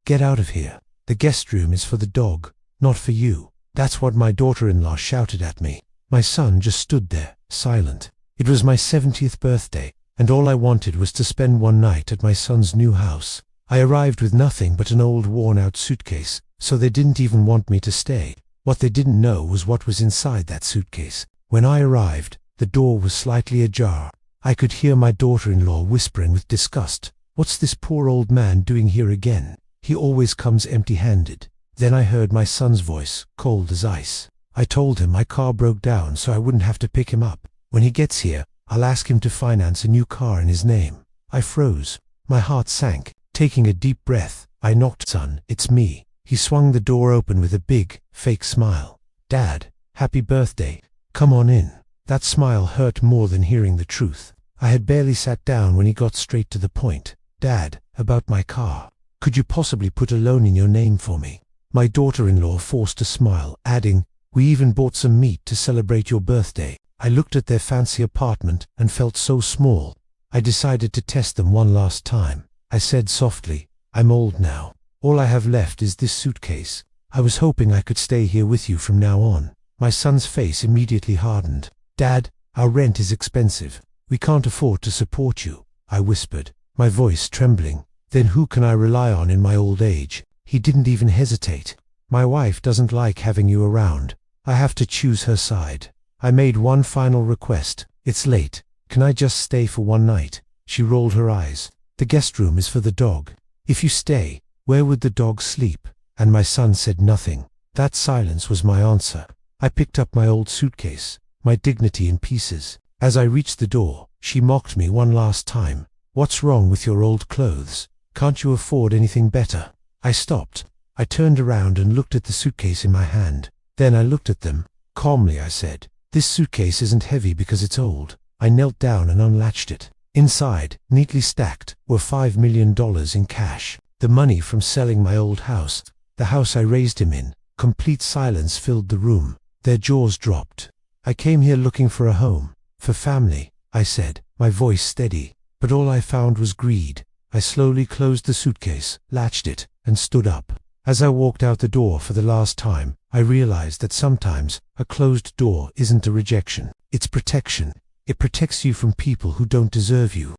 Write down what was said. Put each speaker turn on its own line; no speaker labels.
"Get out of here. The guest room is for the dog, not for you." That's what my daughter-in-law shouted at me. My son just stood there, silent. It was my 70th birthday, and all I wanted was to spend one night at my son's new house. I arrived with nothing but an old worn-out suitcase, so they didn't even want me to stay. What they didn't know was what was inside that suitcase. When I arrived, the door was slightly ajar. I could hear my daughter-in-law whispering with disgust, "What's this poor old man doing here again? He always comes empty-handed." Then I heard my son's voice, cold as ice. I told him my car broke down so I wouldn't have to pick him up. When he gets here, I'll ask him to finance a new car in his name. I froze. My heart sank. Taking a deep breath, I knocked. "Son, it's me." He swung the door open with a big, fake smile. "Dad, happy birthday. Come on in." That smile hurt more than hearing the truth. I had barely sat down when he got straight to the point. "Dad, about my car. Could you possibly put a loan in your name for me?" My daughter-in-law forced a smile, adding, "We even bought some meat to celebrate your birthday." I looked at their fancy apartment and felt so small. I decided to test them one last time. I said softly, "I'm old now. All I have left is this suitcase. I was hoping I could stay here with you from now on." My son's face immediately hardened. "Dad, our rent is expensive. We can't afford to support you," I whispered, my voice trembling. "Then who can I rely on in my old age?" He didn't even hesitate. "My wife doesn't like having you around. I have to choose her side." I made one final request. "It's late. Can I just stay for one night?" She rolled her eyes. "The guest room is for the dog. If you stay, where would the dog sleep?" And my son said nothing. That silence was my answer. I picked up my old suitcase, my dignity in pieces. As I reached the door, she mocked me one last time. "What's wrong with your old clothes? Can't you afford anything better?" I stopped. I turned around and looked at the suitcase in my hand. Then I looked at them. Calmly I said, "This suitcase isn't heavy because it's old." I knelt down and unlatched it. Inside, neatly stacked, were $5 million in cash. The money from selling my old house, the house I raised him in. Complete silence filled the room. Their jaws dropped. "I came here looking for a home, for family," I said, my voice steady. But all I found was greed. I slowly closed the suitcase, latched it, and stood up. As I walked out the door for the last time, I realized that sometimes a closed door isn't a rejection. It's protection. It protects you from people who don't deserve you.